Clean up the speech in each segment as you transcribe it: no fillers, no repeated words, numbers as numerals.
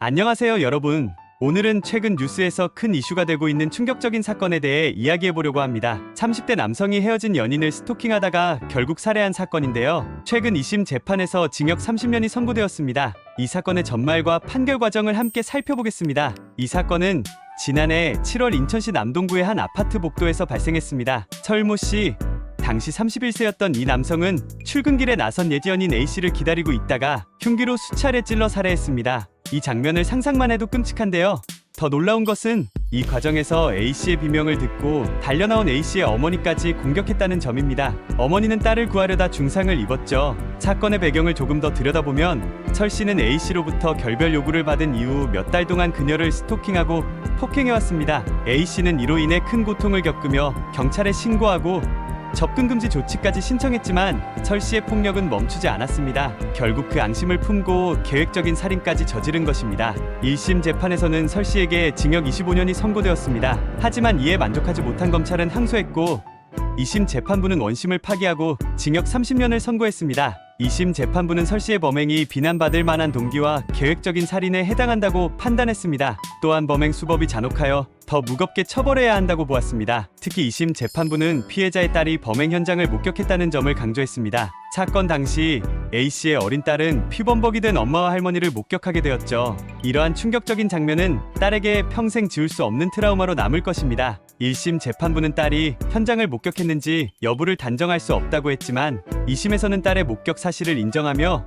안녕하세요, 여러분. 오늘은 최근 뉴스에서 큰 이슈가 되고 있는 충격적인 사건에 대해 이야기해보려고 합니다. 30대 남성이 헤어진 연인을 스토킹하다가 결국 살해한 사건인데요. 최근 2심 재판에서 징역 30년이 선고되었습니다. 이 사건의 전말과 판결 과정을 함께 살펴보겠습니다. 이 사건은 지난해 7월 인천시 남동구의 한 아파트 복도에서 발생했습니다. 설모 씨, 당시 31세였던 이 남성은 출근길에 나선 예지연인 A씨를 기다리고 있다가 흉기로 수차례 찔러 살해했습니다. 이 장면을 상상만 해도 끔찍한데요. 더 놀라운 것은 이 과정에서 A씨의 비명을 듣고 달려나온 A씨의 어머니까지 공격했다는 점입니다. 어머니는 딸을 구하려다 중상을 입었죠. 사건의 배경을 조금 더 들여다보면 설씨는 A씨로부터 결별 요구를 받은 이후 몇 달 동안 그녀를 스토킹하고 폭행해왔습니다. A씨는 이로 인해 큰 고통을 겪으며 경찰에 신고하고 접근금지 조치까지 신청했지만 설씨의 폭력은 멈추지 않았습니다. 결국 그 앙심을 품고 계획적인 살인까지 저지른 것입니다. 1심 재판에서는 설씨에게 징역 25년이 선고되었습니다. 하지만 이에 만족하지 못한 검찰은 항소했고 2심 재판부는 원심을 파기하고 징역 30년을 선고했습니다. 2심 재판부는 설씨의 범행이 비난받을 만한 동기와 계획적인 살인에 해당한다고 판단했습니다. 또한 범행 수법이 잔혹하여 더 무겁게 처벌해야 한다고 보았습니다. 특히 2심 재판부는 피해자의 딸이 범행 현장을 목격했다는 점을 강조했습니다. 사건 당시 A씨의 어린 딸은 피범벅이 된 엄마와 할머니를 목격하게 되었죠. 이러한 충격적인 장면은 딸에게 평생 지울 수 없는 트라우마로 남을 것입니다. 1심 재판부는 딸이 현장을 목격했는지 여부를 단정할 수 없다고 했지만 2심에서는 딸의 목격 사실을 인정하며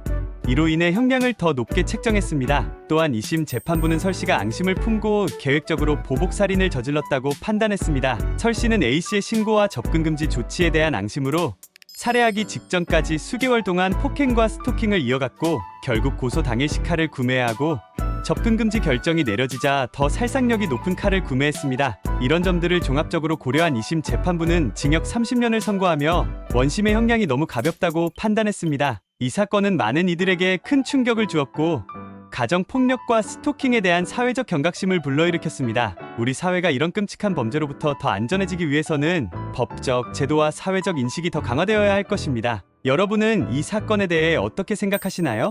이로 인해 형량을 더 높게 책정했습니다. 또한 2심 재판부는 설씨가 앙심을 품고 계획적으로 보복살인을 저질렀다고 판단했습니다. 설씨는 A씨의 신고와 접근금지 조치에 대한 앙심으로 살해하기 직전까지 수개월 동안 폭행과 스토킹을 이어갔고 결국 고소 당일 칼을 구매하고 접근금지 결정이 내려지자 더 살상력이 높은 칼을 구매했습니다. 이런 점들을 종합적으로 고려한 2심 재판부는 징역 30년을 선고하며 원심의 형량이 너무 가볍다고 판단했습니다. 이 사건은 많은 이들에게 큰 충격을 주었고 가정폭력과 스토킹에 대한 사회적 경각심을 불러일으켰습니다. 우리 사회가 이런 끔찍한 범죄로부터 더 안전해지기 위해서는 법적, 제도와 사회적 인식이 더 강화되어야 할 것입니다. 여러분은 이 사건에 대해 어떻게 생각하시나요?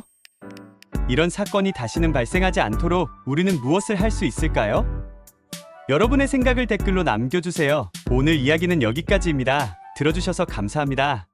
이런 사건이 다시는 발생하지 않도록 우리는 무엇을 할 수 있을까요? 여러분의 생각을 댓글로 남겨주세요. 오늘 이야기는 여기까지입니다. 들어주셔서 감사합니다.